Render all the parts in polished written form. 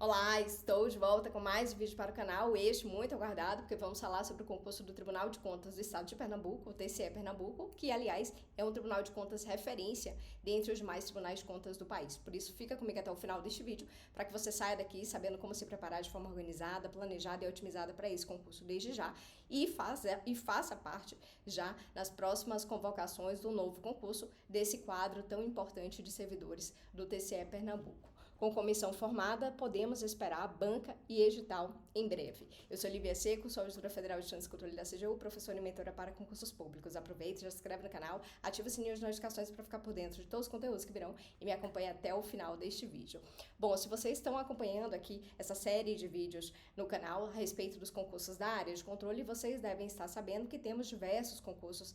Olá, estou de volta com mais um vídeo para o canal, este muito aguardado, porque vamos falar sobre o concurso do Tribunal de Contas do Estado de Pernambuco, o TCE Pernambuco, que, aliás, é um Tribunal de Contas referência dentre os demais tribunais de contas do país. Por isso, fica comigo até o final deste vídeo, para que você saia daqui sabendo como se preparar de forma organizada, planejada e otimizada para esse concurso desde já, e faça parte já nas próximas convocações do novo concurso, desse quadro tão importante de servidores do TCE Pernambuco. Com comissão formada, podemos esperar banca e edital em breve. Eu sou Lívia Seco, sou auditora federal de Chances e Controle da CGU, professora e mentora para concursos públicos. Aproveite, já se inscreve no canal, ativa o sininho de notificações para ficar por dentro de todos os conteúdos que virão e me acompanhe até o final deste vídeo. Bom, se vocês estão acompanhando aqui essa série de vídeos no canal a respeito dos concursos da área de controle, vocês devem estar sabendo que temos diversos concursos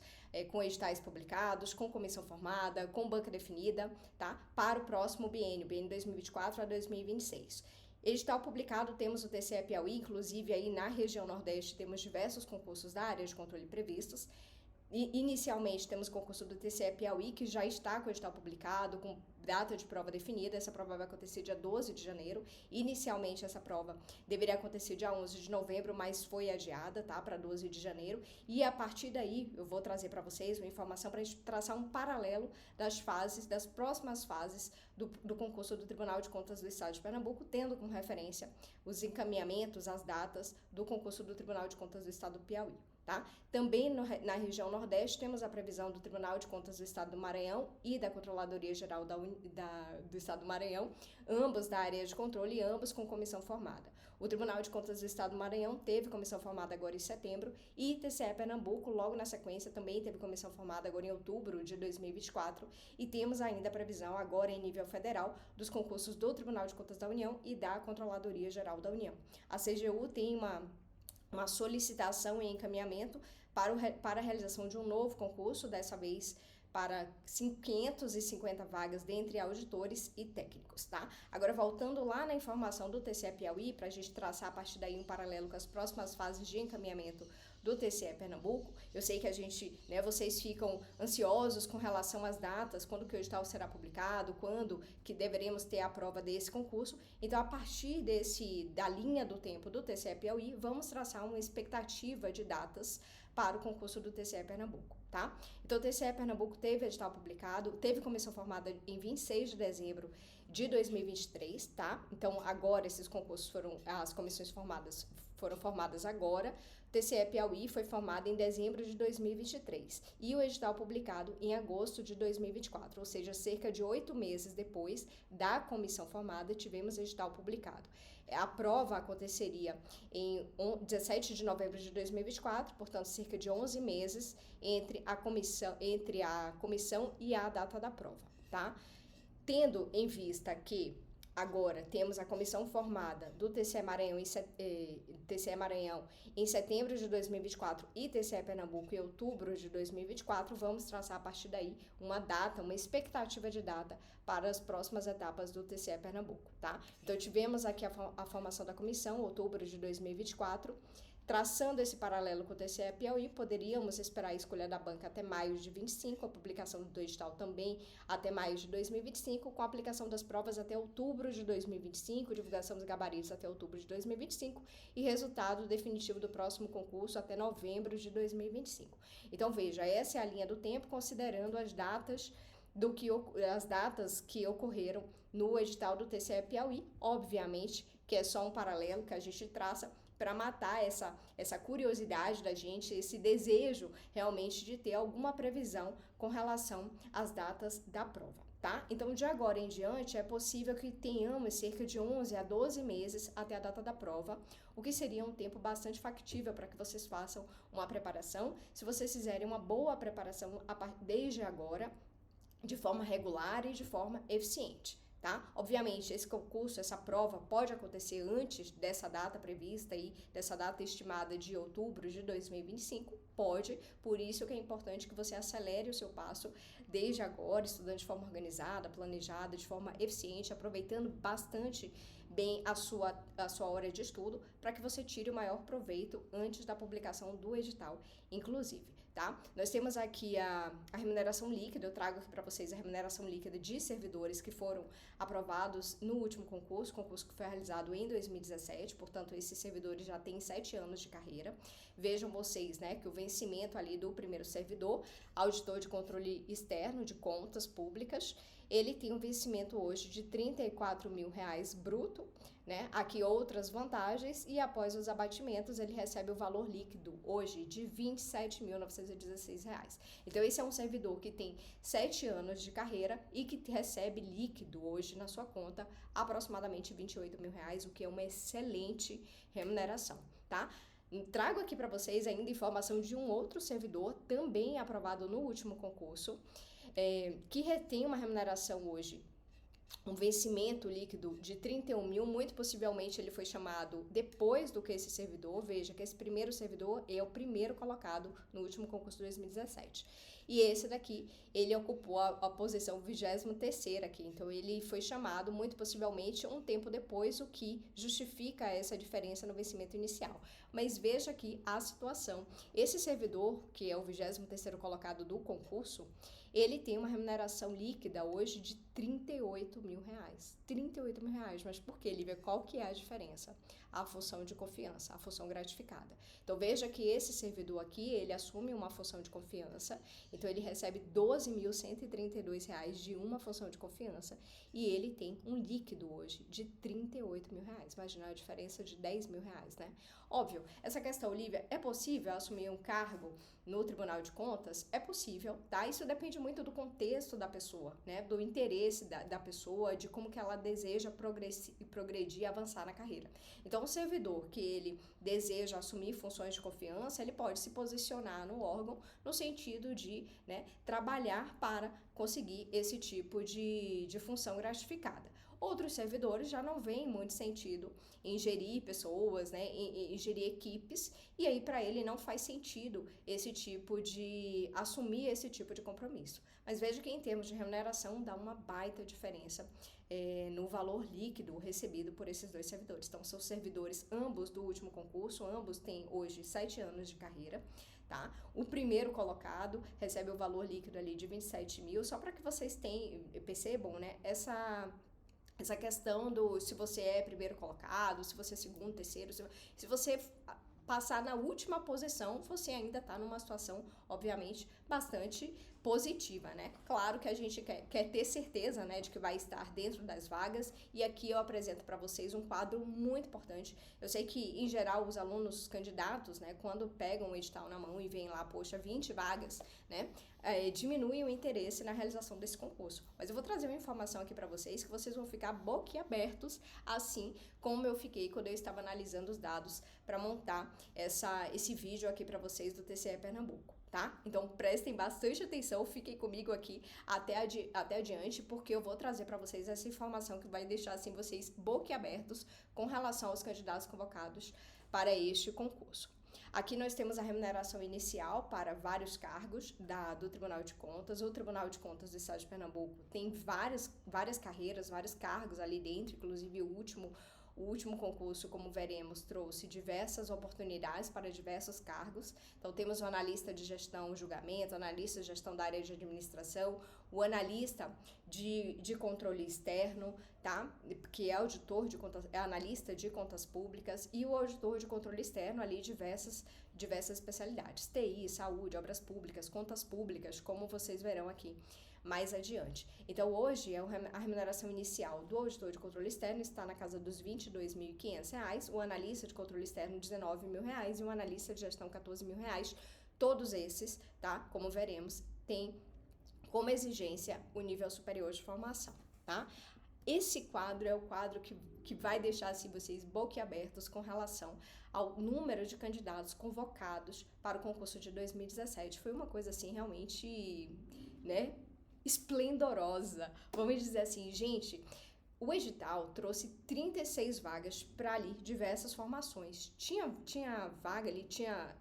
com editais publicados, com comissão formada, com banca definida, tá? Para o próximo biênio 2024 a 2026. Edital publicado, temos o TCE Piauí, inclusive aí na região Nordeste temos diversos concursos da área de controle previstos. Inicialmente temos o concurso do TCE Piauí, que já está com o edital publicado, com data de prova definida. Essa prova vai acontecer dia 12 de janeiro. Inicialmente essa prova deveria acontecer dia 11 de novembro, mas foi adiada, tá, para 12 de janeiro. E a partir daí eu vou trazer para vocês uma informação para a gente traçar um paralelo das próximas fases do concurso do Tribunal de Contas do Estado de Pernambuco, tendo como referência os encaminhamentos, as datas do concurso do Tribunal de Contas do Estado do Piauí. Tá? Também na região Nordeste temos a previsão do Tribunal de Contas do Estado do Maranhão e da Controladoria Geral do Estado do Maranhão, ambos da área de controle e ambos com comissão formada. O Tribunal de Contas do Estado do Maranhão teve comissão formada agora em setembro e TCE Pernambuco, logo na sequência, também teve comissão formada agora em outubro de 2024 e temos ainda a previsão agora em nível federal dos concursos do Tribunal de Contas da União e da Controladoria Geral da União. A CGU tem uma solicitação em encaminhamento para a realização de um novo concurso, dessa vez para 550 vagas dentre auditores e técnicos, tá? Agora, voltando lá na informação do TCE Piauí, para a gente traçar a partir daí um paralelo com as próximas fases de encaminhamento do TCE Pernambuco, eu sei que vocês ficam ansiosos com relação às datas, quando que o edital será publicado, quando que deveremos ter a prova desse concurso. Então, a partir da linha do tempo do TCE Piauí, vamos traçar uma expectativa de datas para o concurso do TCE Pernambuco, tá? Então, o TCE Pernambuco teve edital publicado, teve comissão formada em 26 de dezembro de 2023, tá? Então, agora esses concursos as comissões foram formadas agora. O TCE Piauí foi formado em dezembro de 2023 e o edital publicado em agosto de 2024, ou seja, cerca de 8 meses depois da comissão formada, tivemos edital publicado. A prova aconteceria em 17 de novembro de 2024, portanto, cerca de 11 meses entre a comissão e a data da prova, tá? Tendo em vista que agora temos a comissão formada do TCE Maranhão em setembro de 2024 e TCE Pernambuco em outubro de 2024, vamos traçar a partir daí uma expectativa de data para as próximas etapas do TCE Pernambuco, tá? Então tivemos aqui a formação da comissão, outubro de 2024, traçando esse paralelo com o TCE Piauí, poderíamos esperar a escolha da banca até maio de 25, a publicação do edital também até maio de 2025, com a aplicação das provas até outubro de 2025, divulgação dos gabaritos até outubro de 2025 e resultado definitivo do próximo concurso até novembro de 2025. Então, veja, essa é a linha do tempo, considerando as datas que ocorreram no edital do TCE Piauí, obviamente, que é só um paralelo que a gente traça para matar essa curiosidade da gente, esse desejo realmente de ter alguma previsão com relação às datas da prova, tá? Então, de agora em diante, é possível que tenhamos cerca de 11 a 12 meses até a data da prova, o que seria um tempo bastante factível para que vocês façam uma preparação. Se vocês fizerem uma boa preparação desde agora, de forma regular e de forma eficiente, tá? Obviamente, esse concurso, essa prova pode acontecer antes dessa data prevista aí, dessa data estimada de outubro de 2025, pode, por isso que é importante que você acelere o seu passo desde agora, estudando de forma organizada, planejada, de forma eficiente, aproveitando bastante bem a sua hora de estudo, para que você tire o maior proveito antes da publicação do edital, inclusive. tá? Nós temos aqui a remuneração líquida, eu trago aqui para vocês a remuneração líquida de servidores que foram aprovados no último concurso que foi realizado em 2017, portanto, esses servidores já têm 7 anos de carreira. Vejam vocês, né, que o vencimento ali do primeiro servidor, auditor de controle externo de contas públicas, ele tem um vencimento hoje de R$ 34 mil bruto, né? Aqui outras vantagens, e após os abatimentos ele recebe o valor líquido hoje de R$ 27.916. Então esse é um servidor que tem 7 anos de carreira e que recebe líquido hoje na sua conta aproximadamente R$ 28 mil, o que é uma excelente remuneração, tá? Trago aqui para vocês ainda informação de um outro servidor também aprovado no último concurso, que tem uma remuneração hoje, um vencimento líquido de 31 mil, muito possivelmente ele foi chamado depois do que esse servidor. Veja que esse primeiro servidor é o primeiro colocado no último concurso de 2017. E esse daqui, ele ocupou a posição 23ª aqui, então ele foi chamado muito possivelmente um tempo depois, o que justifica essa diferença no vencimento inicial. Mas veja aqui a situação. Esse servidor, que é o 23º colocado do concurso, ele tem uma remuneração líquida hoje de R$ 38 mil. R$ 38 mil, mas por quê, Lívia? Qual que é a diferença? A função de confiança, a função gratificada. Então veja que esse servidor aqui, ele assume uma função de confiança, então ele recebe R$ 12.132 de uma função de confiança e ele tem um líquido hoje de R$ 38 mil. Imagina a diferença de R$ 10 mil, né? Óbvio, essa questão, Lívia, é possível assumir um cargo no Tribunal de Contas? É possível, tá? Isso depende muito do contexto da pessoa, né? Do interesse da pessoa, de como que ela deseja progredir e avançar na carreira. Então, o servidor que ele deseja assumir funções de confiança, ele pode se posicionar no órgão no sentido de, né, trabalhar para conseguir esse tipo de função gratificada. Outros servidores já não veem muito sentido em gerir pessoas, né, em gerir equipes, e aí para ele não faz sentido assumir esse tipo de compromisso. Mas veja que em termos de remuneração dá uma baita diferença no valor líquido recebido por esses dois servidores. Então são servidores ambos do último concurso, ambos têm hoje 7 anos de carreira, tá? O primeiro colocado recebe o valor líquido ali de 27 mil, só para que vocês percebam, né, essa questão do se você é primeiro colocado, se você é segundo, terceiro, se você passar na última posição, você ainda está numa situação, obviamente, bastante positiva, né? Claro que a gente quer ter certeza, né, de que vai estar dentro das vagas, e aqui eu apresento para vocês um quadro muito importante. Eu sei que, em geral, os alunos, os candidatos, né, quando pegam o edital na mão e veem lá, poxa, 20 vagas, né, diminuem o interesse na realização desse concurso. Mas eu vou trazer uma informação aqui para vocês que vocês vão ficar boquiabertos, assim como eu fiquei quando eu estava analisando os dados para montar esse vídeo aqui para vocês do TCE Pernambuco, tá? Então prestem bastante atenção, fiquem comigo aqui até adiante, porque eu vou trazer para vocês essa informação que vai deixar assim vocês boquiabertos com relação aos candidatos convocados para este concurso. Aqui nós temos a remuneração inicial para vários cargos do Tribunal de Contas. O Tribunal de Contas do Estado de Pernambuco tem várias carreiras, vários cargos ali dentro, inclusive o último concurso, como veremos, trouxe diversas oportunidades para diversos cargos. Então, temos o analista de gestão e julgamento, analista de gestão da área de administração, o analista de controle externo, tá? Que é auditor de contas, é analista de contas públicas, e o auditor de controle externo, ali diversas especialidades. TI, saúde, obras públicas, contas públicas, como vocês verão aqui mais adiante. Então, hoje, a remuneração inicial do auditor de controle externo está na casa dos R$ 22.500, o analista de controle externo R$ 19 mil e o analista de gestão R$ 14 mil. Todos esses, tá? Como veremos, têm como exigência o nível superior de formação, tá? Esse quadro é o quadro que vai deixar assim, vocês boquiabertos com relação ao número de candidatos convocados para o concurso de 2017. Foi uma coisa assim realmente, né, esplendorosa. Vamos dizer assim, gente, o edital trouxe 36 vagas para ali diversas formações. Tinha vaga ali, tinha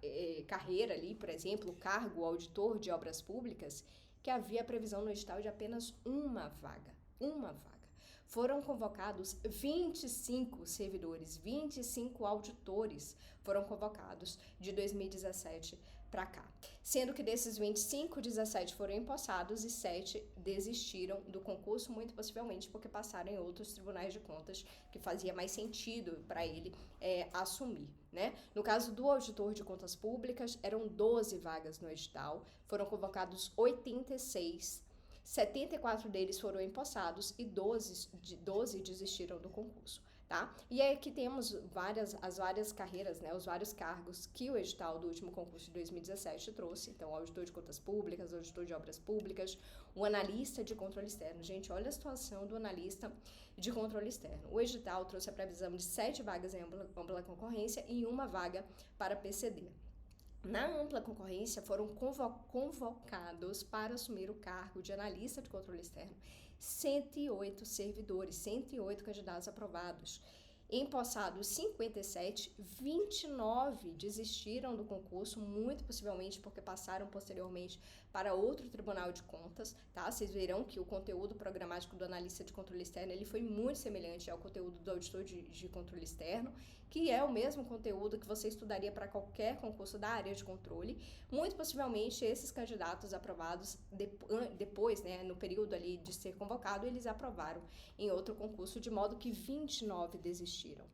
carreira ali, por exemplo, cargo auditor de obras públicas, que havia previsão no edital de apenas uma vaga. Foram convocados 25 servidores, 25 auditores foram convocados de 2017 para cá. Sendo que desses 25, 17 foram empossados e 7 desistiram do concurso, muito possivelmente porque passaram em outros tribunais de contas que fazia mais sentido para ele assumir, né? No caso do auditor de contas públicas, eram 12 vagas no edital, foram convocados 86, 74 deles foram empossados e 12 desistiram do concurso. Tá? E aí aqui temos as várias carreiras, né, os vários cargos que o edital do último concurso de 2017 trouxe. Então, o auditor de contas públicas, o auditor de obras públicas, o analista de controle externo. Gente, olha a situação do analista de controle externo. O edital trouxe a previsão de 7 vagas em ampla concorrência e 1 vaga para PCD. Na ampla concorrência, foram convocados para assumir o cargo de analista de controle externo 108 servidores, 108 candidatos aprovados. Empossados 57, 29 desistiram do concurso, muito possivelmente porque passaram posteriormente para outro tribunal de contas, tá? Vocês verão que o conteúdo programático do analista de controle externo, ele foi muito semelhante ao conteúdo do auditor de controle externo, que é o mesmo conteúdo que você estudaria para qualquer concurso da área de controle. Muito possivelmente, esses candidatos aprovados depois, né, no período ali de ser convocado, eles aprovaram em outro concurso, de modo que 29 desistiram.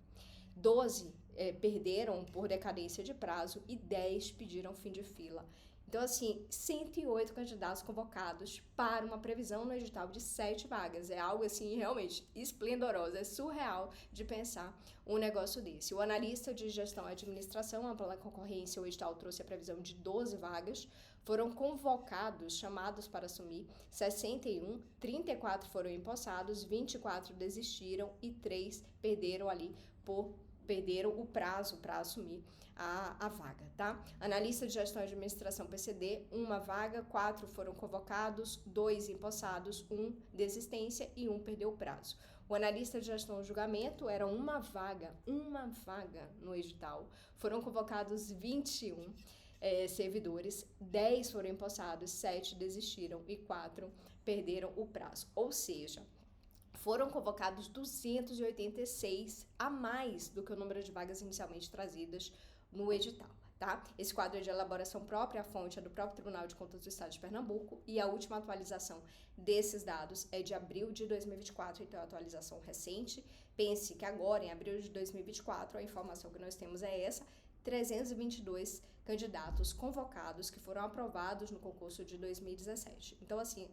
12 perderam por decadência de prazo e 10 pediram fim de fila. Então, assim, 108 candidatos convocados para uma previsão no edital de 7 vagas. É algo, assim, realmente esplendoroso. É surreal de pensar um negócio desse. O analista de gestão e administração, ampla concorrência, o edital trouxe a previsão de 12 vagas. Foram convocados, chamados para assumir 61, 34 foram empossados, 24 desistiram e 3 perderam o prazo para assumir a vaga, tá? Analista de gestão e administração PCD, 1 vaga, 4 foram convocados, 2 empossados, 1 desistência e 1 perdeu o prazo. O analista de gestão e julgamento era 1 vaga no edital. Foram convocados 21 servidores, 10 foram empossados, 7 desistiram e 4 perderam o prazo. Ou seja, foram convocados 286 a mais do que o número de vagas inicialmente trazidas no edital, tá? Esse quadro é de elaboração própria, a fonte é do próprio Tribunal de Contas do Estado de Pernambuco e a última atualização desses dados é de abril de 2024, então é a atualização recente. Pense que agora, em abril de 2024, a informação que nós temos é essa: 322 candidatos convocados que foram aprovados no concurso de 2017. Então, assim,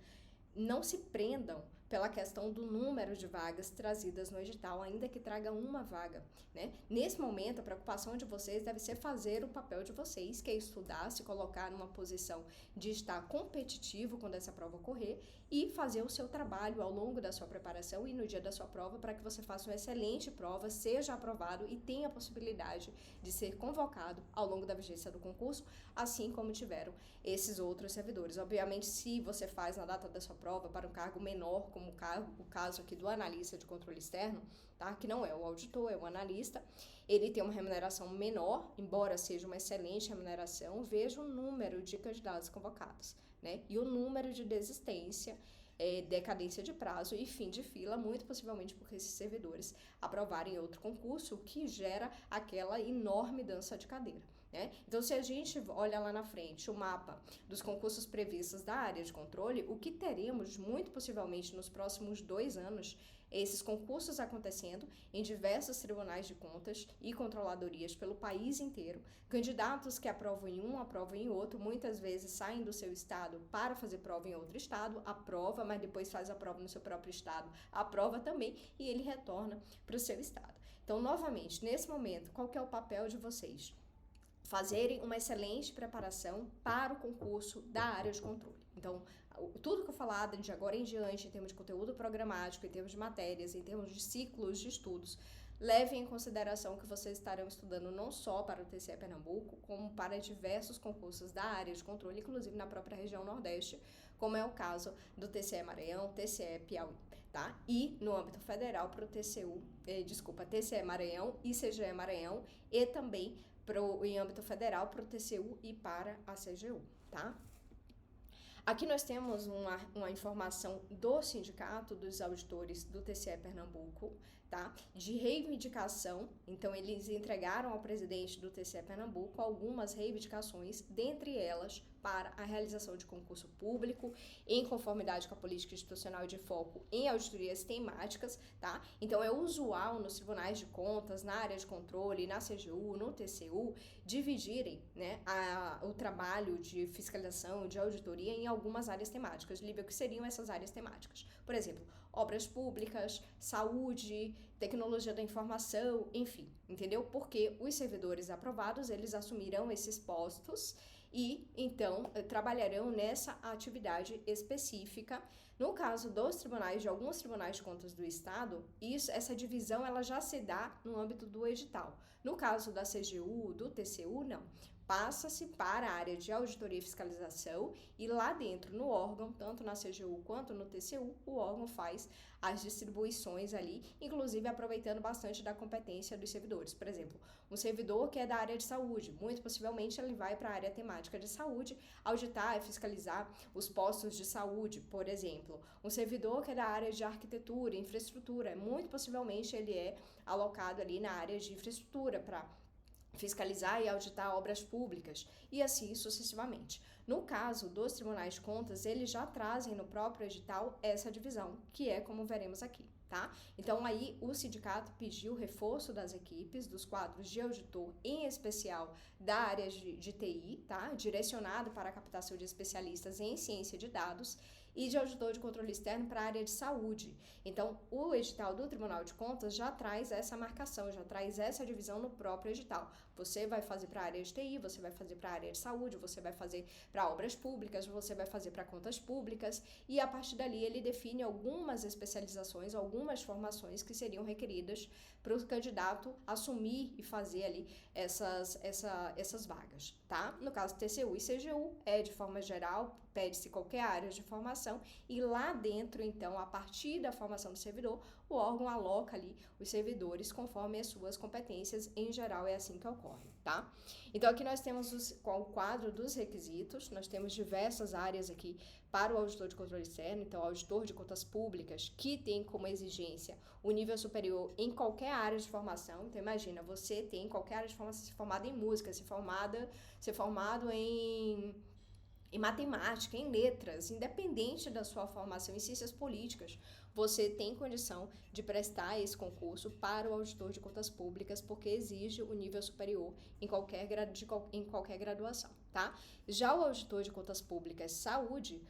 não se prendam pela questão do número de vagas trazidas no edital, ainda que traga 1 vaga, né? Nesse momento, a preocupação de vocês deve ser fazer o papel de vocês, que é estudar, se colocar numa posição de estar competitivo quando essa prova ocorrer e fazer o seu trabalho ao longo da sua preparação e no dia da sua prova para que você faça uma excelente prova, seja aprovado e tenha a possibilidade de ser convocado ao longo da vigência do concurso, assim como tiveram esses outros servidores. Obviamente, se você faz na data da sua prova para um cargo menor, como o caso aqui do analista de controle externo, tá? Que não é o auditor, é o analista, ele tem uma remuneração menor, embora seja uma excelente remuneração. Veja o número de candidatos convocados, né? E o número de desistência, decadência de prazo e fim de fila, muito possivelmente porque esses servidores aprovarem outro concurso, o que gera aquela enorme dança de cadeira, né? Então, se a gente olha lá na frente o mapa dos concursos previstos da área de controle, o que teremos muito possivelmente nos próximos 2 anos, esses concursos acontecendo em diversos tribunais de contas e controladorias pelo país inteiro, candidatos que aprovam em um, aprovam em outro, muitas vezes saem do seu estado para fazer prova em outro estado, aprova, mas depois faz a prova no seu próprio estado, aprova também e ele retorna para o seu estado. Então, novamente, nesse momento, qual que é o papel de vocês? Fazerem uma excelente preparação para o concurso da área de controle. Então, tudo que eu falar de agora em diante, em termos de conteúdo programático, em termos de matérias, em termos de ciclos de estudos, levem em consideração que vocês estarão estudando não só para o TCE Pernambuco, como para diversos concursos da área de controle, inclusive na própria região Nordeste, como é o caso do TCE Maranhão, TCE Piauí, tá? E no âmbito federal para o TCE Maranhão e CGE Maranhão, e também em âmbito federal para o TCU e para a CGU, tá? Aqui nós temos uma informação do Sindicato dos Auditores do TCE Pernambuco, tá? De reivindicação. Então, eles entregaram ao presidente do TCE Pernambuco algumas reivindicações, dentre elas para a realização de concurso público em conformidade com a política institucional de foco em auditorias temáticas, tá? Então, é usual nos tribunais de contas, na área de controle, na CGU, no TCU, dividirem, né, o trabalho de fiscalização, de auditoria em algumas áreas temáticas. Lívia, o que seriam essas áreas temáticas? Por exemplo, obras públicas, saúde, tecnologia da informação, enfim, entendeu? Porque os servidores aprovados, eles assumirão esses postos e, então, trabalharão nessa atividade específica. No caso dos tribunais, de alguns tribunais de contas do Estado, essa divisão ela já se dá no âmbito do edital. No caso da CGU, do TCU, não. Passa-se para a área de auditoria e fiscalização e lá dentro, no órgão, tanto na CGU quanto no TCU, o órgão faz as distribuições ali, inclusive aproveitando bastante da competência dos servidores. Por exemplo, um servidor que é da área de saúde, muito possivelmente ele vai para a área temática de saúde, auditar e fiscalizar os postos de saúde, por exemplo. Um servidor que é da área de arquitetura e infraestrutura, muito possivelmente ele é alocado ali na área de infraestrutura para fiscalizar e auditar obras públicas, e assim sucessivamente. No caso dos tribunais de contas, eles já trazem no próprio edital essa divisão, que é como veremos aqui, tá? Então, aí, o sindicato pediu reforço das equipes, dos quadros de auditor, em especial da área de TI, tá? Direcionado para a captação de especialistas em ciência de dados, e de auditor de controle externo para a área de saúde. Então, o edital do Tribunal de Contas já traz essa marcação, já traz essa divisão no próprio edital. Você vai fazer para a área de TI, você vai fazer para a área de saúde, você vai fazer para obras públicas, você vai fazer para contas públicas, e a partir dali ele define algumas especializações, algumas formações que seriam requeridas para o candidato assumir e fazer ali essas vagas, tá? No caso TCU e CGU, de forma geral, pede-se qualquer área de formação e lá dentro, então, a partir da formação do servidor, o órgão aloca ali os servidores conforme as suas competências, em geral é assim que ocorre, tá? Então, aqui nós temos o quadro dos requisitos, nós temos diversas áreas aqui para o auditor de controle externo, então, auditor de contas públicas, que tem como exigência o nível superior em qualquer área de formação. Então, imagina, você tem qualquer área de formação, ser formado em música, ser formado em matemática, em letras, independente da sua formação em ciências políticas, você tem condição de prestar esse concurso para o auditor de contas públicas, porque exige o nível superior em qualquer graduação, tá? Já o auditor de contas públicas saúde,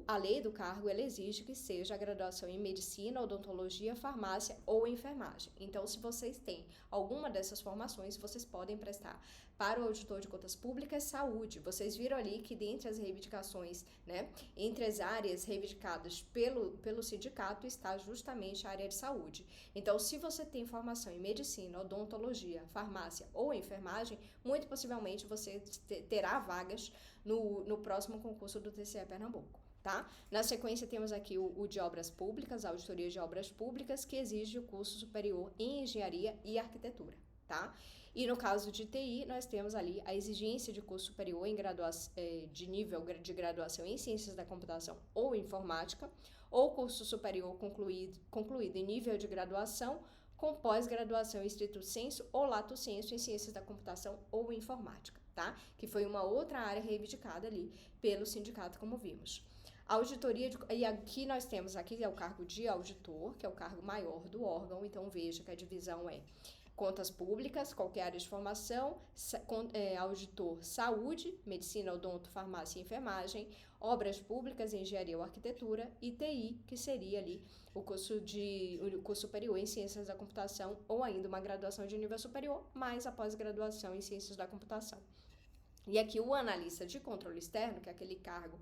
a lei do cargo, ela exige que seja a graduação em medicina, odontologia, farmácia ou enfermagem. Então, se vocês têm alguma dessas formações, vocês podem prestar para o auditor de contas públicas saúde. Vocês viram ali que dentre as reivindicações, né, entre as áreas reivindicadas pelo sindicato está justamente a área de saúde. Então, se você tem formação em medicina, odontologia, farmácia ou enfermagem, muito possivelmente você terá vagas no próximo concurso do TCE Pernambuco. Tá? Na sequência, temos aqui o de obras públicas, a auditoria de obras públicas, que exige o curso superior em engenharia e arquitetura. Tá? E no caso de TI, nós temos ali a exigência de curso superior em de nível de graduação em ciências da computação ou informática, ou curso superior concluído em nível de graduação com pós-graduação em estrito sensu ou lato sensu em ciências da computação ou informática, tá? Que foi uma outra área reivindicada ali pelo sindicato, como vimos. A auditoria, e aqui nós temos, aqui é o cargo de auditor, que é o cargo maior do órgão, então veja que a divisão é contas públicas, qualquer área de formação, auditor saúde, medicina, odonto, farmácia e enfermagem, obras públicas, engenharia ou arquitetura, e TI, que seria ali o curso superior em ciências da computação ou ainda uma graduação de nível superior, mais a pós-graduação em ciências da computação. E aqui o analista de controle externo, que é aquele cargo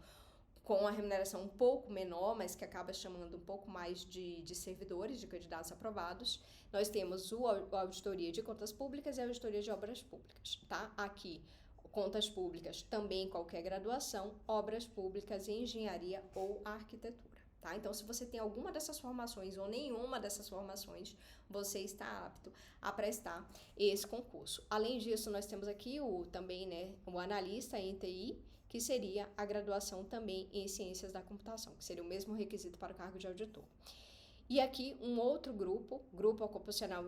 com a remuneração um pouco menor, mas que acaba chamando um pouco mais de servidores, de candidatos aprovados. Nós temos a auditoria de contas públicas e a auditoria de obras públicas, tá? Aqui, contas públicas também qualquer graduação, obras públicas em engenharia ou arquitetura, tá? Então, se você tem alguma dessas formações ou nenhuma dessas formações, você está apto a prestar esse concurso. Além disso, nós temos aqui também, né, o analista em TI, que seria a graduação também em ciências da computação, que seria o mesmo requisito para o cargo de auditor. E aqui um outro grupo ocupacional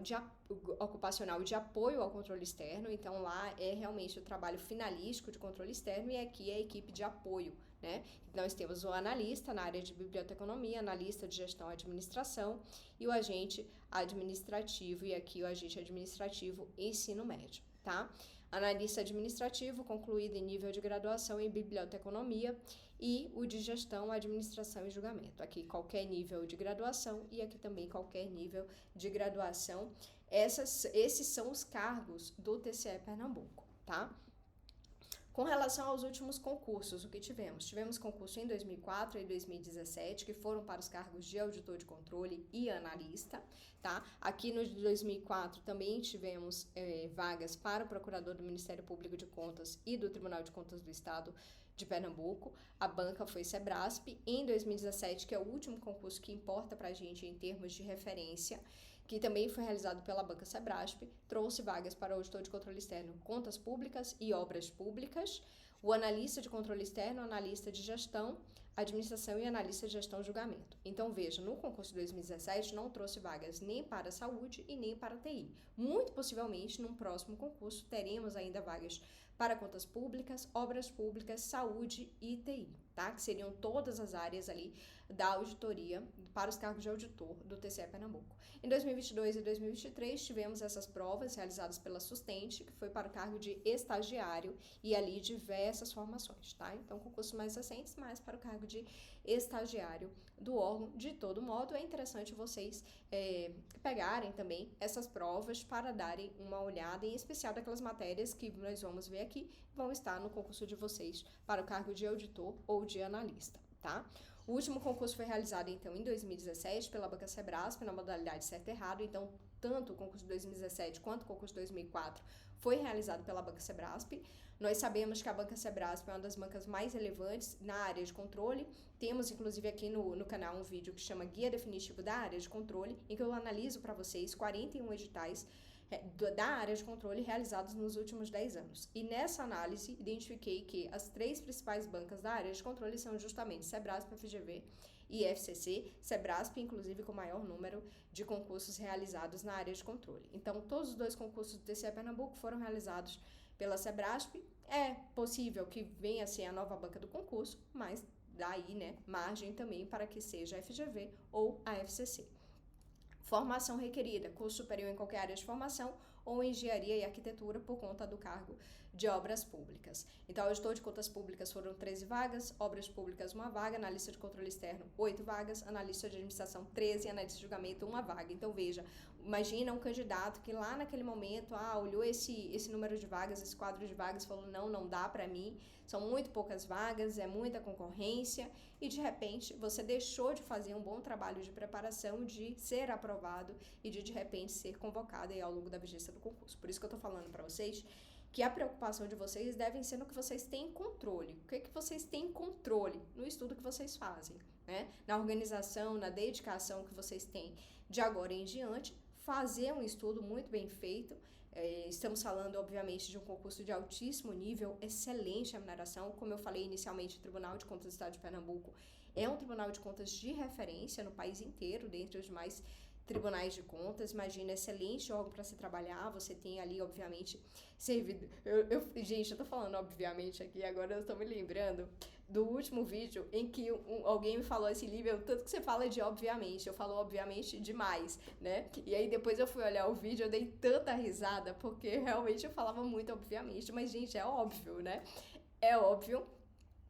de apoio ao controle externo. Então lá é realmente o trabalho finalístico de controle externo e aqui é a equipe de apoio, né? Nós temos o analista na área de biblioteconomia, analista de gestão e administração e o agente administrativo, e aqui o agente administrativo ensino médio, tá? Analista administrativo concluído em nível de graduação em biblioteconomia e o de gestão, administração e julgamento. Aqui qualquer nível de graduação e aqui também qualquer nível de graduação. Esses são os cargos do TCE Pernambuco, tá? Com relação aos últimos concursos, o que tivemos? Tivemos concurso em 2004 e 2017, que foram para os cargos de auditor de controle e analista, tá? Aqui no de 2004 também tivemos vagas para o procurador do Ministério Público de Contas e do Tribunal de Contas do Estado de Pernambuco. A banca foi Sebrasp. Em 2017, que é o último concurso que importa para a gente em termos de referência, que também foi realizado pela banca Sebrasp, trouxe vagas para o auditor de controle externo, contas públicas e obras públicas, o analista de controle externo, analista de gestão, administração e analista de gestão e julgamento. Então, veja, no concurso de 2017 não trouxe vagas nem para a saúde e nem para a TI. Muito possivelmente, num próximo concurso, teremos ainda vagas para contas públicas, obras públicas, saúde e TI, tá? Que seriam todas as áreas ali da auditoria para os cargos de auditor do TCE Pernambuco. Em 2022 e 2023 tivemos essas provas realizadas pela Sustente, que foi para o cargo de estagiário e ali diversas formações, tá? Então concursos mais recentes, mas para o cargo de estagiário do órgão. De todo modo, é interessante vocês pegarem também essas provas para darem uma olhada, em especial daquelas matérias que nós vamos ver aqui, vão estar no concurso de vocês para o cargo de auditor ou de analista, tá? O último concurso foi realizado, então, em 2017 pela banca Sebrasp, na modalidade certo e errado. Então, tanto o concurso de 2017 quanto o concurso de 2004 foi realizado pela banca Sebrasp. Nós sabemos que a banca Sebrasp é uma das bancas mais relevantes na área de controle. Temos, inclusive, aqui no canal um vídeo que chama Guia Definitivo da Área de Controle, em que eu analiso para vocês 41 editais da área de controle realizados nos últimos 10 anos. E nessa análise, identifiquei que as 3 principais bancas da área de controle são justamente Sebrasp, FGV e FCC, Sebrasp, inclusive, com o maior número de concursos realizados na área de controle. Então, todos os 2 concursos do TCE Pernambuco foram realizados pela Sebrasp. É possível que venha a ser a nova banca do concurso, mas daí, né, margem também para que seja a FGV ou a FCC. Formação requerida, curso superior em qualquer área de formação ou engenharia e arquitetura por conta do cargo de obras públicas. Então, auditor de contas públicas foram 13 vagas, obras públicas 1 vaga, analista de controle externo 8 vagas, analista de administração 13, analista de julgamento 1 vaga. Então, veja, imagina um candidato que lá naquele momento, olhou esse número de vagas, esse quadro de vagas, falou, não dá para mim, são muito poucas vagas, é muita concorrência, e de repente você deixou de fazer um bom trabalho de preparação, de ser aprovado e de repente ser convocado aí ao longo da vigência do concurso. Por isso que eu tô falando para vocês que a preocupação de vocês deve ser no que vocês têm controle. O que é que vocês têm controle? No estudo que vocês fazem, né? Na organização, na dedicação que vocês têm de agora em diante, fazer um estudo muito bem feito. Estamos falando, obviamente, de um concurso de altíssimo nível, excelente remuneração. Como eu falei inicialmente, o Tribunal de Contas do Estado de Pernambuco é um tribunal de contas de referência no país inteiro, dentre os demais tribunais de contas. Imagina, excelente órgão para se trabalhar. Você tem ali, obviamente, servido. Gente, eu tô falando obviamente aqui, agora eu tô me lembrando do último vídeo em que alguém me falou assim, Lívia, o tanto que você fala de obviamente, eu falo obviamente demais, né? E aí depois eu fui olhar o vídeo, eu dei tanta risada, porque realmente eu falava muito obviamente, mas gente, é óbvio, né? É óbvio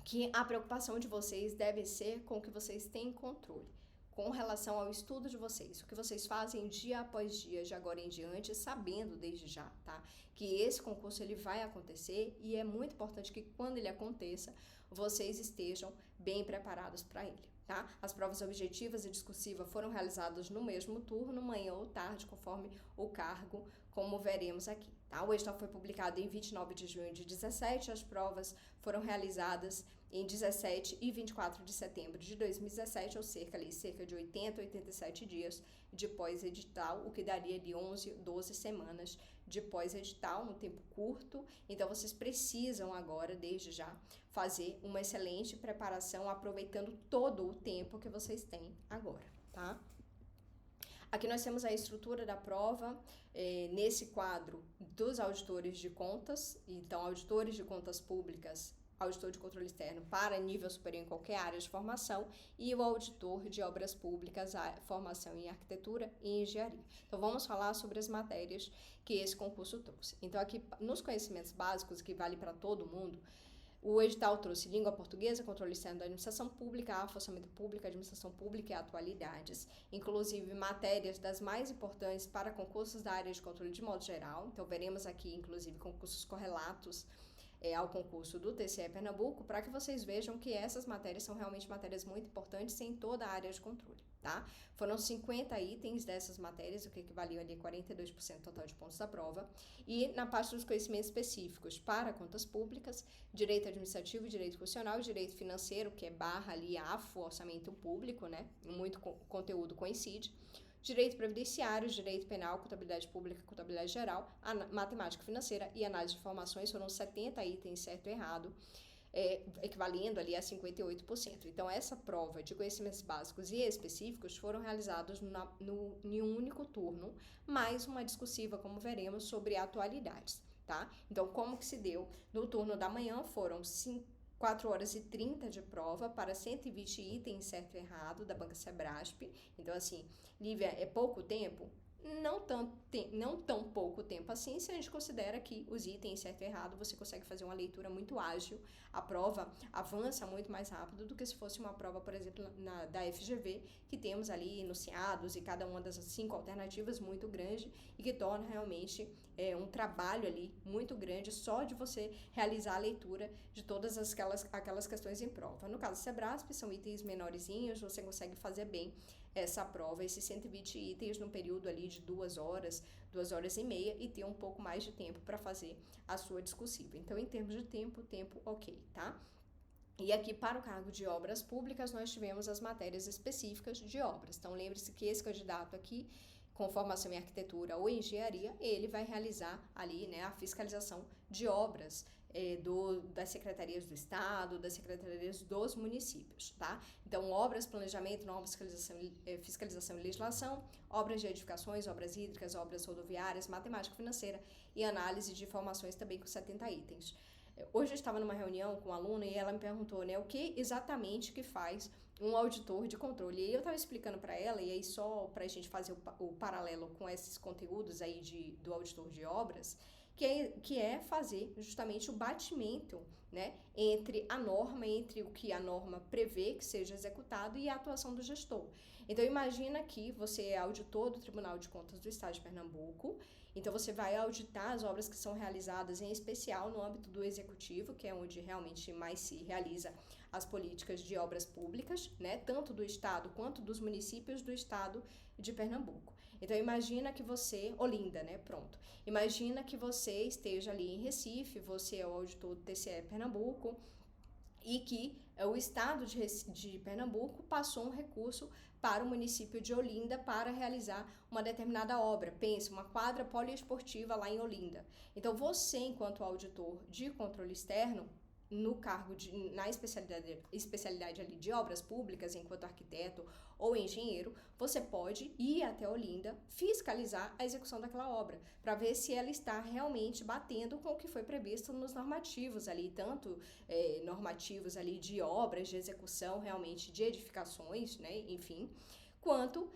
que a preocupação de vocês deve ser com o que vocês têm controle, com relação ao estudo de vocês, o que vocês fazem dia após dia, de agora em diante, sabendo desde já, tá? Que esse concurso ele vai acontecer e é muito importante que quando ele aconteça, vocês estejam bem preparados para ele, tá? As provas objetivas e discursiva foram realizadas no mesmo turno, manhã ou tarde, conforme o cargo, como veremos aqui, tá? O edital foi publicado em 29 de junho de 17, as provas foram realizadas em 17 e 24 de setembro de 2017, ou cerca de 80, 87 dias de pós-edital, o que daria de 11, 12 semanas de pós-edital, um tempo curto. Então, vocês precisam agora, desde já, fazer uma excelente preparação, aproveitando todo o tempo que vocês têm agora, tá? Aqui nós temos a estrutura da prova, nesse quadro dos auditores de contas, então auditores de contas públicas, auditor de controle externo para nível superior em qualquer área de formação e o auditor de obras públicas, a formação em arquitetura e engenharia. Então vamos falar sobre as matérias que esse concurso trouxe. Então aqui nos conhecimentos básicos, que vale para todo mundo, o edital trouxe língua portuguesa, controle externo da administração pública, afossamento público, administração pública e atualidades. Inclusive matérias das mais importantes para concursos da área de controle de modo geral. Então veremos aqui, inclusive, concursos correlatos ao concurso do TCE Pernambuco, para que vocês vejam que essas matérias são realmente matérias muito importantes em toda a área de controle, tá? Foram 50 itens dessas matérias, o que equivaliu ali a 42% total de pontos da prova. E na parte dos conhecimentos específicos para contas públicas, direito administrativo, direito constitucional e direito financeiro, que é barra ali AFO, orçamento público, né? Muito conteúdo coincide. Direito previdenciário, direito penal, contabilidade pública, contabilidade geral, matemática financeira e análise de informações. Foram 70 itens, certo e errado, equivalendo ali a 58%. Então, essa prova de conhecimentos básicos e específicos foram realizados em um único turno, mais uma discursiva, como veremos, sobre atualidades, tá? Então, como que se deu? No turno da manhã foram 4 horas e 30 de prova para 120 itens certo e errado da Banca Sebrasp. Então, assim, Lívia, é pouco tempo? Não tão pouco tempo assim, se a gente considera que os itens certo e errado você consegue fazer uma leitura muito ágil, a prova avança muito mais rápido do que se fosse uma prova, por exemplo, da FGV, que temos ali enunciados e cada uma das 5 alternativas muito grande e que torna realmente um trabalho ali muito grande só de você realizar a leitura de todas aquelas questões em prova. No caso do Sebrasp, são itens menorzinhos, você consegue fazer bem essa prova, esses 120 itens no período ali de 2 horas, 2 horas e meia, e ter um pouco mais de tempo para fazer a sua discursiva. Então, em termos de tempo ok, tá? E aqui, para o cargo de obras públicas, nós tivemos as matérias específicas de obras. Então, lembre-se que esse candidato aqui, com formação em arquitetura ou engenharia, ele vai realizar ali, né, a fiscalização de obras das secretarias do Estado, das secretarias dos municípios, tá? Então, obras, planejamento, normas, fiscalização e legislação, obras de edificações, obras hídricas, obras rodoviárias, matemática financeira e análise de informações também com 70 itens. Hoje eu estava numa reunião com uma aluna e ela me perguntou, né, o que exatamente que faz um auditor de controle. E eu estava explicando para ela, e aí só para a gente fazer o paralelo com esses conteúdos aí do auditor de obras, que é fazer justamente o batimento, né, entre a norma, entre o que a norma prevê que seja executado e a atuação do gestor. Então, imagina que você é auditor do Tribunal de Contas do Estado de Pernambuco, então você vai auditar as obras que são realizadas, em especial no âmbito do executivo, que é onde realmente mais se realiza as políticas de obras públicas, né, tanto do Estado quanto dos municípios do Estado de Pernambuco. Então, imagina que você, Olinda, né, pronto. Imagina que você esteja ali em Recife, você é o auditor do TCE Pernambuco, e que o Estado de Pernambuco passou um recurso para o município de Olinda para realizar uma determinada obra. Pensa, uma quadra poliesportiva lá em Olinda. Então, você, enquanto auditor de controle externo, no cargo na especialidade ali de obras públicas, enquanto arquiteto ou engenheiro, você pode ir até Olinda fiscalizar a execução daquela obra, para ver se ela está realmente batendo com o que foi previsto nos normativos ali, tanto normativos ali de obras, de execução realmente de edificações, né, enfim, quanto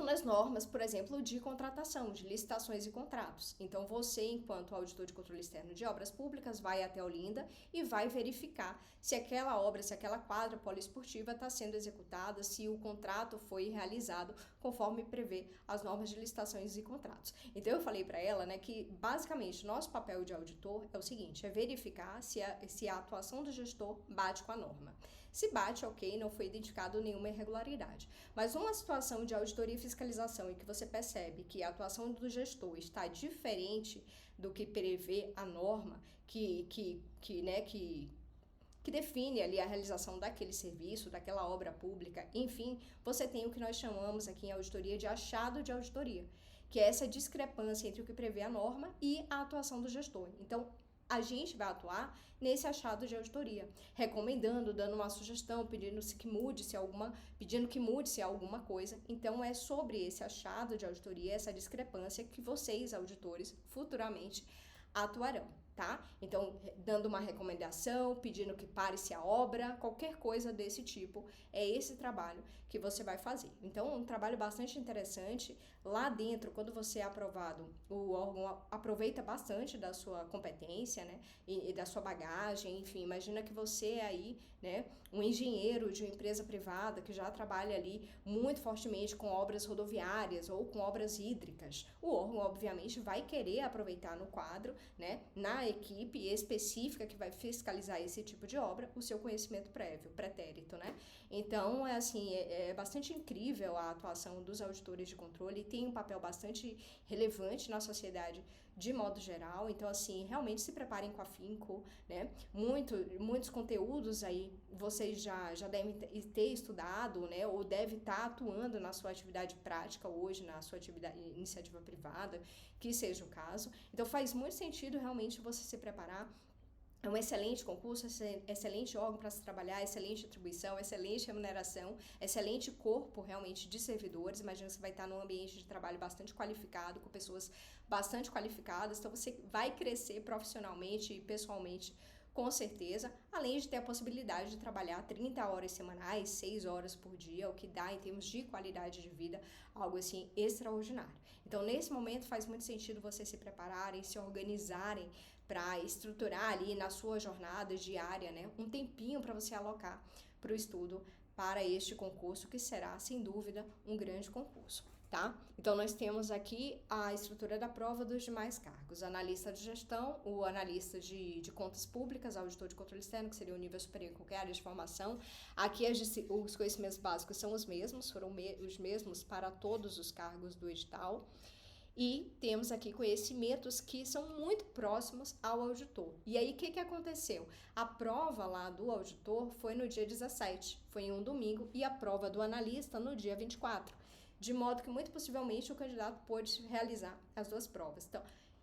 nas normas, por exemplo, de contratação, de licitações e contratos. Então, você, enquanto auditor de controle externo de obras públicas, vai até Olinda e vai verificar se aquela obra, se aquela quadra poliesportiva está sendo executada, se o contrato foi realizado conforme prevê as normas de licitações e contratos. Então, eu falei para ela, né, que basicamente nosso papel de auditor é o seguinte, é verificar se a atuação do gestor bate com a norma. Se bate, ok, não foi identificado nenhuma irregularidade. Mas uma situação de auditoria e fiscalização em que você percebe que a atuação do gestor está diferente do que prevê a norma, que define ali a realização daquele serviço, daquela obra pública, enfim, você tem o que nós chamamos aqui em auditoria de achado de auditoria, que é essa discrepância entre o que prevê a norma e a atuação do gestor. Então, a gente vai atuar nesse achado de auditoria, recomendando, dando uma sugestão, pedindo que mude-se alguma coisa. Então, é sobre esse achado de auditoria, essa discrepância que vocês, auditores, futuramente atuarão, tá? Então, dando uma recomendação, pedindo que pare-se a obra, qualquer coisa desse tipo, é esse trabalho que você vai fazer. Então, um trabalho bastante interessante. Lá dentro, quando você é aprovado, o órgão aproveita bastante da sua competência, né, e da sua bagagem, enfim, imagina que você é aí, né, um engenheiro de uma empresa privada que já trabalha ali muito fortemente com obras rodoviárias ou com obras hídricas. O órgão, obviamente, vai querer aproveitar no quadro, né, na equipe específica que vai fiscalizar esse tipo de obra, o seu conhecimento prévio, pretérito, né? Então, é bastante incrível a atuação dos auditores de controle e tem um papel bastante relevante na sociedade de modo geral. Então, assim, realmente se preparem com afinco, né? Muitos conteúdos aí vocês já devem ter estudado, né? Ou devem estar atuando na sua atividade prática hoje, na sua atividade iniciativa privada, que seja o caso. Então, faz muito sentido realmente você se preparar. É um excelente concurso, excelente órgão para se trabalhar, excelente atribuição, excelente remuneração, excelente corpo realmente de servidores. Imagina que você vai estar num ambiente de trabalho bastante qualificado, com pessoas bastante qualificadas, então você vai crescer profissionalmente e pessoalmente, com certeza, além de ter a possibilidade de trabalhar 30 horas semanais, 6 horas por dia, o que dá em termos de qualidade de vida, algo assim extraordinário. Então, nesse momento faz muito sentido vocês se prepararem, se organizarem para estruturar ali na sua jornada diária, né, um tempinho para você alocar para o estudo para este concurso, que será, sem dúvida, um grande concurso, tá? Então, nós temos aqui a estrutura da prova dos demais cargos. Analista de gestão, o analista de contas públicas, auditor de controle externo, que seria o nível superior em qualquer área de formação. Aqui, os conhecimentos básicos são os mesmos, foram os mesmos para todos os cargos do edital. E temos aqui conhecimentos que são muito próximos ao auditor. E aí, o que aconteceu? A prova lá do auditor foi no dia 17, foi em um domingo, e a prova do analista no dia 24. De modo que, muito possivelmente, o candidato pôde realizar as duas provas.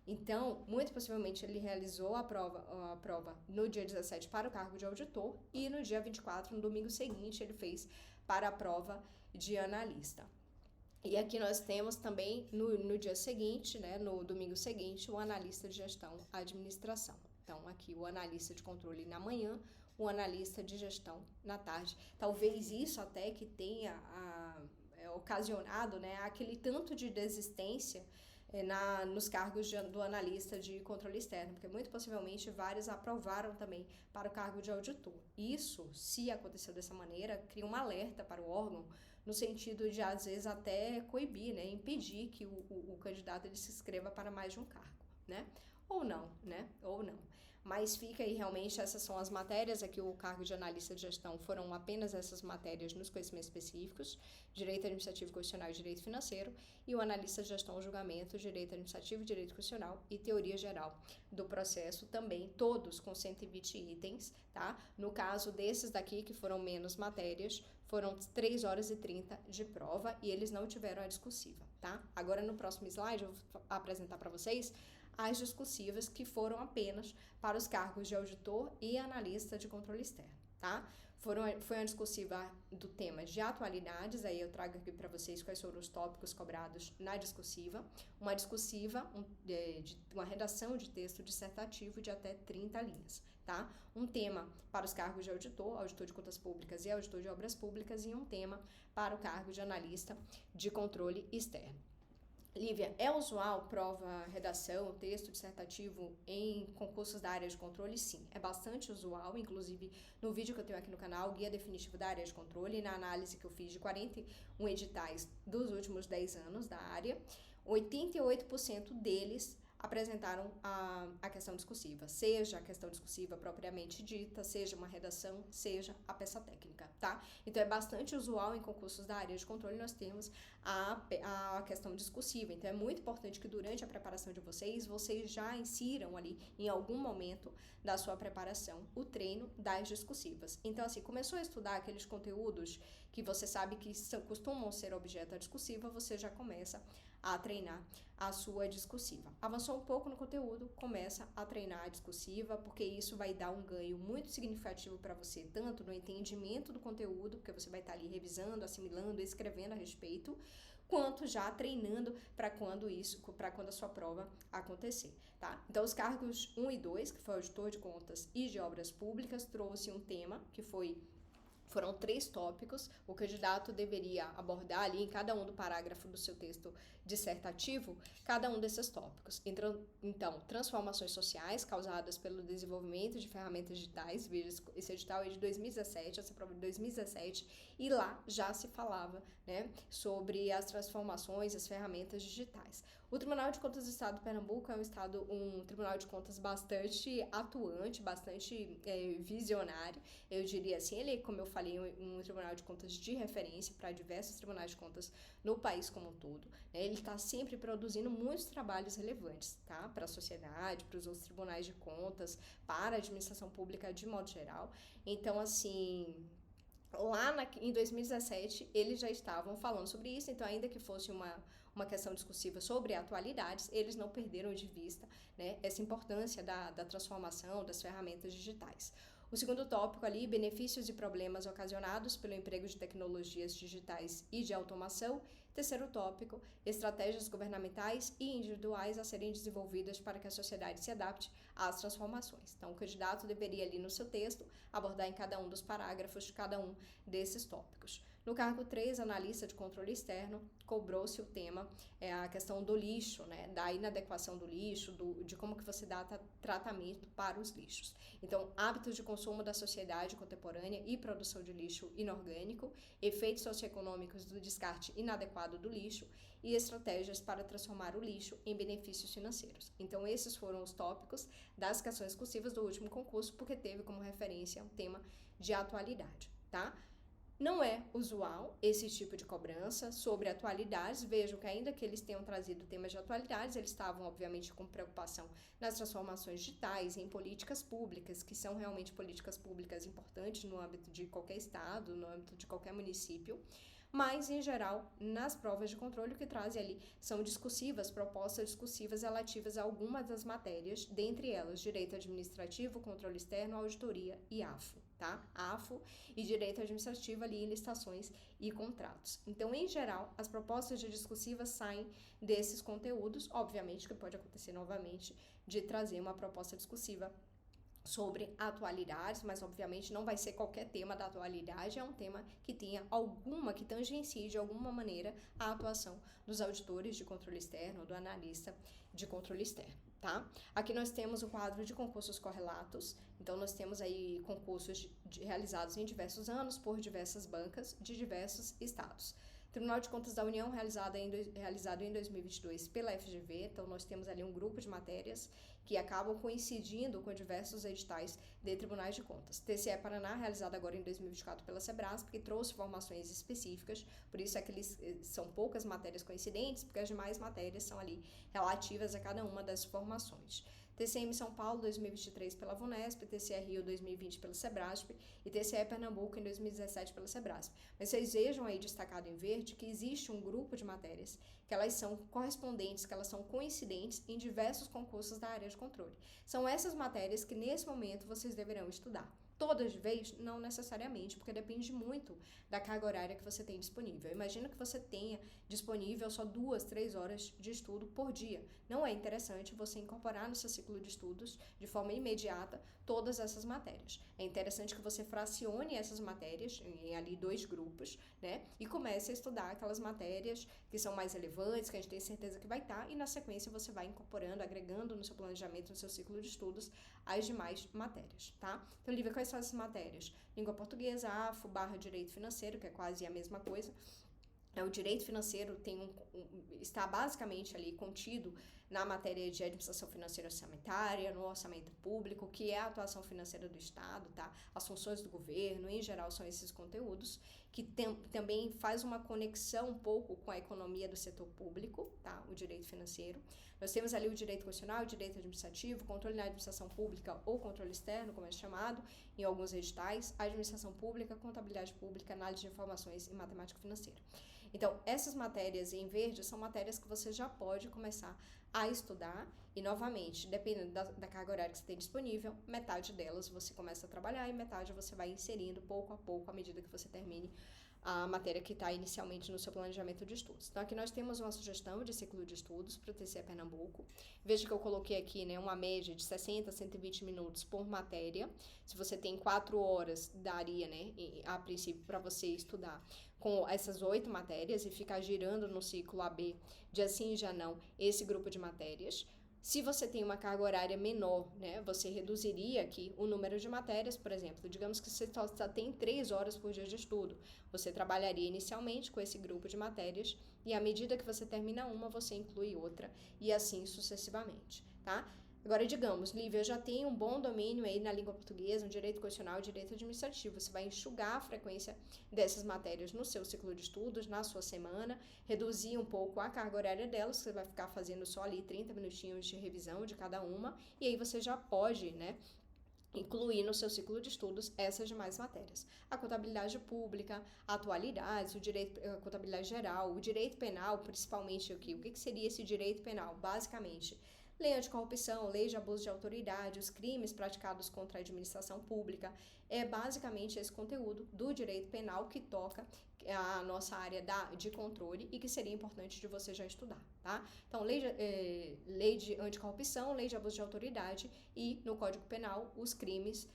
Então, muito possivelmente, ele realizou a prova no dia 17 para o cargo de auditor e no dia 24, no domingo seguinte, ele fez para a prova de analista. E aqui nós temos também, no dia seguinte, né, no domingo seguinte, o analista de gestão administração. Então, aqui o analista de controle na manhã, o analista de gestão na tarde. Talvez isso até que tenha ocasionado, né, aquele tanto de desistência nos cargos do analista de controle externo, porque muito possivelmente vários aprovaram também para o cargo de auditor. Isso, se aconteceu dessa maneira, cria um alerta para o órgão, no sentido de, às vezes, até coibir, né, impedir que o candidato ele se inscreva para mais de um cargo, né? Ou não, né? Ou não. Mas fica aí realmente, essas são as matérias, aqui o cargo de analista de gestão foram apenas essas matérias nos conhecimentos específicos, direito administrativo constitucional e direito financeiro, e o analista de gestão, julgamento, direito administrativo, direito constitucional e teoria geral do processo também, todos com 120 itens, tá? No caso desses daqui, que foram menos matérias, foram 3 horas e 30 de prova e eles não tiveram a discursiva, tá? Agora, no próximo slide, eu vou apresentar para vocês as discursivas que foram apenas para os cargos de auditor e analista de controle externo, tá? Foi uma discursiva do tema de atualidades, aí eu trago aqui para vocês quais foram os tópicos cobrados na discursiva. Uma discursiva, uma redação de texto dissertativo de até 30 linhas, tá? Um tema para os cargos de auditor, auditor de contas públicas e auditor de obras públicas, e um tema para o cargo de analista de controle externo. Lívia, é usual prova, redação, texto dissertativo em concursos da área de controle? Sim, é bastante usual, inclusive no vídeo que eu tenho aqui no canal, Guia Definitivo da Área de Controle, e na análise que eu fiz de 41 editais dos últimos 10 anos da área, 88% deles apresentaram a questão discursiva, seja a questão discursiva propriamente dita, seja uma redação, seja a peça técnica, tá? Então, é bastante usual em concursos da área de controle nós temos a questão discursiva. Então, é muito importante que durante a preparação de vocês já insiram ali, em algum momento da sua preparação, o treino das discursivas. Então, assim, começou a estudar aqueles conteúdos que você sabe que costumam ser objeto da discursiva, você já começa a treinar a sua discursiva. Avançou um pouco no conteúdo, começa a treinar a discursiva, porque isso vai dar um ganho muito significativo para você, tanto no entendimento do conteúdo, porque você vai estar ali revisando, assimilando, escrevendo a respeito, quanto já treinando para quando a sua prova acontecer, tá? Então, os cargos 1 e 2, que foi auditor de contas e de obras públicas, trouxe um tema que foram 3 tópicos. O candidato deveria abordar ali em cada um do parágrafo do seu texto dissertativo, cada um desses tópicos. Então, transformações sociais causadas pelo desenvolvimento de ferramentas digitais. Veja, esse edital é de 2017, essa prova é de 2017, e lá já se falava, né, sobre as transformações, as ferramentas digitais. O Tribunal de Contas do Estado de Pernambuco é um tribunal de contas bastante atuante, bastante visionário, eu diria assim. Ele, como eu falei, um tribunal de contas de referência para diversos tribunais de contas no país como um todo, né? Ele está sempre produzindo muitos trabalhos relevantes, tá? Para a sociedade, para os outros tribunais de contas, para a administração pública de modo geral. Então, assim, em 2017, eles já estavam falando sobre isso, então ainda que fosse uma questão discursiva sobre atualidades, eles não perderam de vista, né, essa importância da transformação das ferramentas digitais. O segundo tópico ali, benefícios e problemas ocasionados pelo emprego de tecnologias digitais e de automação. Terceiro tópico, estratégias governamentais e individuais a serem desenvolvidas para que a sociedade se adapte às transformações. Então, o candidato deveria ali no seu texto abordar em cada um dos parágrafos de cada um desses tópicos. No cargo 3, analista de controle externo, cobrou-se o tema, a questão do lixo, né, da inadequação do lixo, de como que você dá tratamento para os lixos. Então, hábitos de consumo da sociedade contemporânea e produção de lixo inorgânico, efeitos socioeconômicos do descarte inadequado do lixo e estratégias para transformar o lixo em benefícios financeiros. Então, esses foram os tópicos das questões discursivas do último concurso, porque teve como referência um tema de atualidade, tá? Não é usual esse tipo de cobrança sobre atualidades. Vejam que ainda que eles tenham trazido temas de atualidades, eles estavam, obviamente, com preocupação nas transformações digitais, em políticas públicas, que são realmente políticas públicas importantes no âmbito de qualquer estado, no âmbito de qualquer município. Mas, em geral, nas provas de controle, o que trazem ali são discursivas, propostas discursivas relativas a algumas das matérias, dentre elas, direito administrativo, controle externo, auditoria e AFO, tá? AFO e direito administrativo ali em licitações e contratos. Então, em geral, as propostas de discursivas saem desses conteúdos. Obviamente que pode acontecer novamente de trazer uma proposta discursiva sobre atualidades, mas obviamente não vai ser qualquer tema da atualidade, é um tema que tenha que tangencie de alguma maneira a atuação dos auditores de controle externo, do analista de controle externo, tá? Aqui nós temos o quadro de concursos correlatos, então nós temos aí concursos realizados em diversos anos por diversas bancas de diversos estados. Tribunal de Contas da União, realizado em 2022 pela FGV, então nós temos ali um grupo de matérias que acabam coincidindo com diversos editais de tribunais de contas. TCE Paraná, realizado agora em 2024 pela Sebrasp, que trouxe formações específicas, por isso é que são poucas matérias coincidentes, porque as demais matérias são ali relativas a cada uma das formações. TCM São Paulo 2023 pela VUNESP, TCE Rio 2020 pela Sebrasp e TCE Pernambuco em 2017 pela Sebrasp. Mas vocês vejam aí destacado em verde que existe um grupo de matérias que elas são correspondentes, que elas são coincidentes em diversos concursos da área de controle. São essas matérias que nesse momento vocês deverão estudar. Todas de vez? Não necessariamente, porque depende muito da carga horária que você tem disponível. Imagina que você tenha disponível só 2, 3 horas de estudo por dia. Não é interessante você incorporar no seu ciclo de estudos, de forma imediata, todas essas matérias. É interessante que você fracione essas matérias em ali 2 grupos, né? E comece a estudar aquelas matérias que são mais relevantes, que a gente tem certeza que vai estar, e na sequência você vai incorporando, agregando no seu planejamento, no seu ciclo de estudos, as demais matérias, tá? Então, Lívia, quais são essas matérias? Língua portuguesa, AFO, /direito financeiro, que é quase a mesma coisa. O direito financeiro está basicamente ali contido na matéria de administração financeira orçamentária, no orçamento público, que é a atuação financeira do Estado, tá? As funções do governo, em geral, são esses conteúdos, que também faz uma conexão um pouco com a economia do setor público, tá? O direito financeiro. Nós temos ali o direito constitucional, o direito administrativo, controle na administração pública ou controle externo, como é chamado, em alguns editais, administração pública, contabilidade pública, análise de informações e matemática financeira. Então, essas matérias em verde são matérias que você já pode começar a estudar e, novamente, dependendo da carga horária que você tem disponível, metade delas você começa a trabalhar e metade você vai inserindo pouco a pouco à medida que você termine a matéria que está inicialmente no seu planejamento de estudos. Então, aqui nós temos uma sugestão de ciclo de estudos para o TCE Pernambuco. Veja que eu coloquei aqui, né, uma média de 60 a 120 minutos por matéria. Se você tem 4 horas, daria, né, a princípio, para você estudar com essas 8 matérias e ficar girando no ciclo AB, dia sim e dia não, esse grupo de matérias. Se você tem uma carga horária menor, né, você reduziria aqui o número de matérias, por exemplo, digamos que você só tem 3 horas por dia de estudo. Você trabalharia inicialmente com esse grupo de matérias e à medida que você termina uma, você inclui outra e assim sucessivamente, tá? Agora, digamos, Lívia, eu já tenho um bom domínio aí na língua portuguesa, no direito constitucional, direito administrativo. Você vai enxugar a frequência dessas matérias no seu ciclo de estudos, na sua semana, reduzir um pouco a carga horária delas, você vai ficar fazendo só ali 30 minutinhos de revisão de cada uma, e aí você já pode, né, incluir no seu ciclo de estudos essas demais matérias. A contabilidade pública, atualidades, o direito, a contabilidade geral, o direito penal, principalmente aqui. O que seria esse direito penal? Basicamente, lei anticorrupção, lei de abuso de autoridade, os crimes praticados contra a administração pública, é basicamente esse conteúdo do direito penal que toca a nossa área de controle e que seria importante de você já estudar, tá? Então, lei de anticorrupção, lei de abuso de autoridade e, no Código Penal, os crimes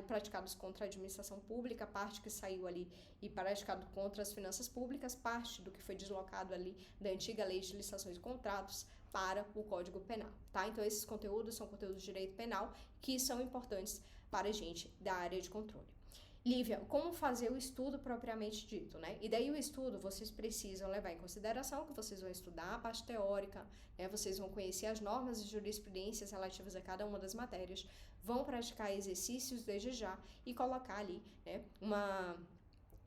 praticados contra a administração pública, parte que saiu ali e praticado contra as finanças públicas, parte do que foi deslocado ali da antiga lei de licitações e contratos para o Código Penal, tá? Então, esses conteúdos são conteúdos de direito penal que são importantes para a gente da área de controle. Lívia, como fazer o estudo propriamente dito, né? E daí o estudo, vocês precisam levar em consideração que vocês vão estudar a parte teórica, né? Vocês vão conhecer as normas e jurisprudências relativas a cada uma das matérias, vão praticar exercícios desde já e colocar ali, né, uma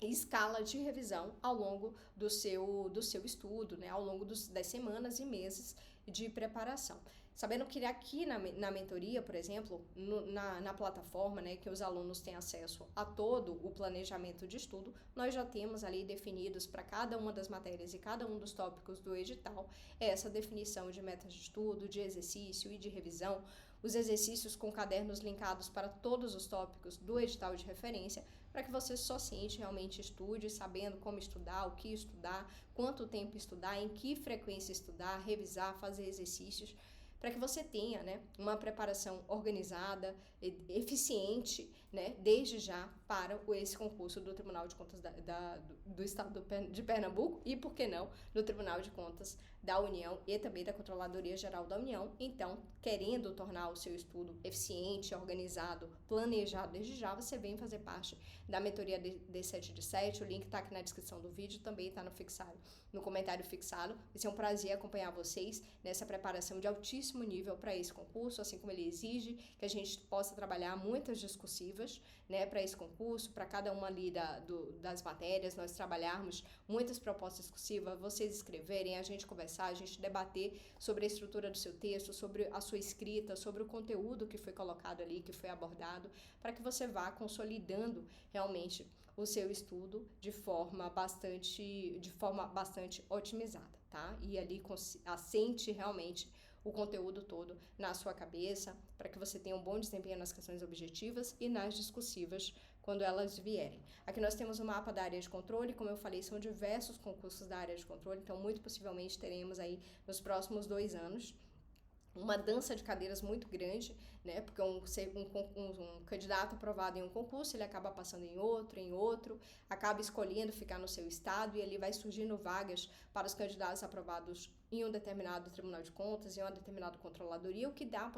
escala de revisão ao longo do seu estudo, né, ao longo das semanas e meses de preparação. Sabendo que aqui na mentoria, por exemplo, na plataforma, né, que os alunos têm acesso a todo o planejamento de estudo, nós já temos ali definidos para cada uma das matérias e cada um dos tópicos do edital essa definição de metas de estudo, de exercício e de revisão, os exercícios com cadernos linkados para todos os tópicos do edital de referência, para que você só ciente realmente estude, sabendo como estudar, o que estudar, quanto tempo estudar, em que frequência estudar, revisar, fazer exercícios, para que você tenha, né, uma preparação organizada, eficiente, né, desde já para esse concurso do Tribunal de Contas do Estado de Pernambuco e, por que não, do Tribunal de Contas da União e também da Controladoria Geral da União. Então, querendo tornar o seu estudo eficiente, organizado, planejado desde já, você vem fazer parte da mentoria D7 de 7. O link está aqui na descrição do vídeo, também está no comentário fixado. Vai ser um prazer acompanhar vocês nessa preparação de altíssimo nível para esse concurso, assim como ele exige que a gente possa trabalhar muitas discursivas, né, para esse concurso, para cada uma ali das matérias, nós trabalharmos muitas propostas discursivas, vocês escreverem, a gente conversar, a gente debater sobre a estrutura do seu texto, sobre a sua escrita, sobre o conteúdo que foi colocado ali, que foi abordado, para que você vá consolidando realmente o seu estudo de forma bastante otimizada, tá? E ali assente realmente o conteúdo todo na sua cabeça, para que você tenha um bom desempenho nas questões objetivas e nas discursivas quando elas vierem. Aqui nós temos o mapa da área de controle, como eu falei, são diversos concursos da área de controle, então muito possivelmente teremos aí nos próximos 2 anos uma dança de cadeiras muito grande, né? Porque um candidato aprovado em um concurso, ele acaba passando em outro, acaba escolhendo ficar no seu estado e ali vai surgindo vagas para os candidatos aprovados em um determinado Tribunal de Contas, em uma determinada controladoria, o que dá a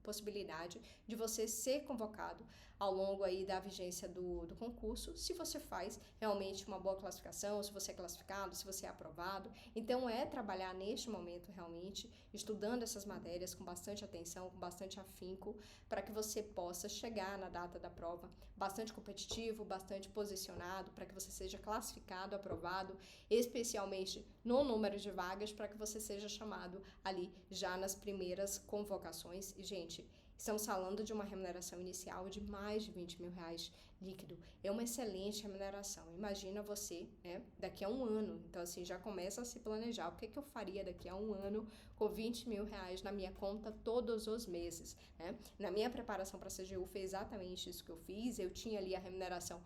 possibilidade de você ser convocado ao longo aí da vigência do concurso, se você faz realmente uma boa classificação, se você é classificado, se você é aprovado. Então, trabalhar neste momento realmente, estudando essas matérias com bastante atenção, com bastante afinco, para que você possa chegar na data da prova bastante competitivo, bastante posicionado, para que você seja classificado, aprovado, especialmente no número de vagas, para que você seja chamado ali já nas primeiras convocações. E, gente, Estamos falando de uma remuneração inicial de mais de R$ 20.000 líquido. É uma excelente remuneração. Imagina você, né, daqui a um ano. Então, assim, já começa a se planejar. O que eu faria daqui a um ano com R$ 20.000 na minha conta todos os meses, né? Na minha preparação para a CGU foi exatamente isso que eu fiz. Eu tinha ali a remuneração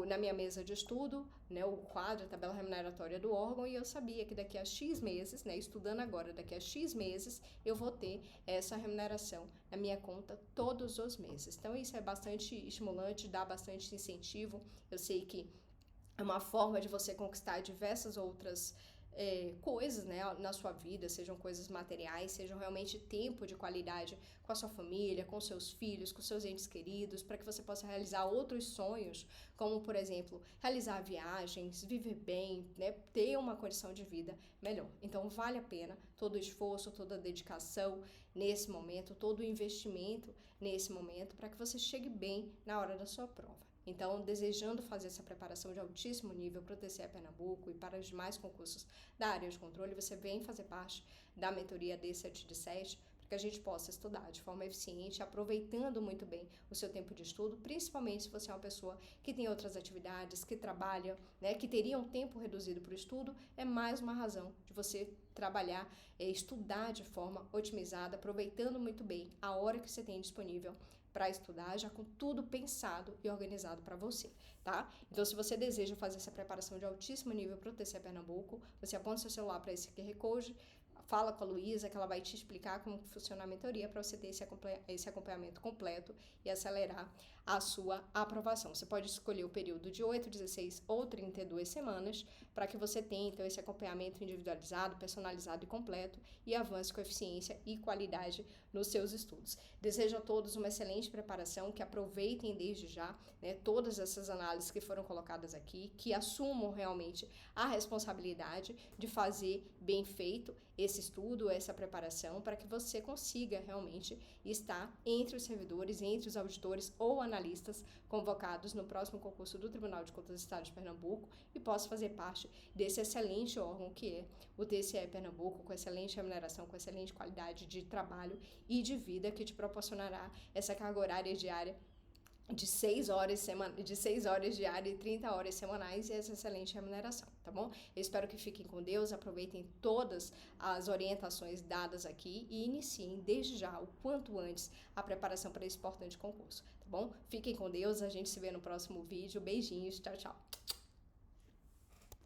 na minha mesa de estudo, né, o quadro, a tabela remuneratória do órgão, e eu sabia que daqui a X meses, né, estudando agora, daqui a X meses, eu vou ter essa remuneração na minha conta todos os meses. Então, isso é bastante estimulante, dá bastante incentivo. Eu sei que é uma forma de você conquistar diversas outras coisas, né, na sua vida, sejam coisas materiais, sejam realmente tempo de qualidade com a sua família, com seus filhos, com seus entes queridos, para que você possa realizar outros sonhos, como, por exemplo, realizar viagens, viver bem, né, ter uma condição de vida melhor. Então, vale a pena todo o esforço, toda a dedicação nesse momento, todo o investimento nesse momento, para que você chegue bem na hora da sua prova. Então, desejando fazer essa preparação de altíssimo nível para o TCE Pernambuco e para os demais concursos da área de controle, você vem fazer parte da mentoria D7 de 7, para que a gente possa estudar de forma eficiente, aproveitando muito bem o seu tempo de estudo, principalmente se você é uma pessoa que tem outras atividades, que trabalha, né, que teria um tempo reduzido para o estudo, é mais uma razão de você trabalhar, estudar de forma otimizada, aproveitando muito bem a hora que você tem disponível para estudar, já com tudo pensado e organizado para você, tá? Então, se você deseja fazer essa preparação de altíssimo nível para o TCE Pernambuco, você aponta seu celular para esse QR Code, fala com a Luísa, que ela vai te explicar como funciona a mentoria para você ter esse acompanhamento completo e acelerar a sua aprovação. Você pode escolher o período de 8, 16 ou 32 semanas para que você tenha, então, esse acompanhamento individualizado, personalizado e completo e avance com eficiência e qualidade nos seus estudos. Desejo a todos uma excelente preparação, que aproveitem desde já, né, todas essas análises que foram colocadas aqui, que assumam realmente a responsabilidade de fazer bem feito esse estudo, essa preparação, para que você consiga realmente estar entre os servidores, entre os auditores ou analistas convocados no próximo concurso do Tribunal de Contas do Estado de Pernambuco e possa fazer parte desse excelente órgão que é o TCE Pernambuco, com excelente remuneração, com excelente qualidade de trabalho e de vida, que te proporcionará essa carga horária diária de 6 horas diárias e 30 horas semanais e essa excelente remuneração, tá bom? Eu espero que fiquem com Deus, aproveitem todas as orientações dadas aqui e iniciem desde já, o quanto antes, a preparação para esse importante concurso, tá bom? Fiquem com Deus, a gente se vê no próximo vídeo. Beijinhos, tchau, tchau!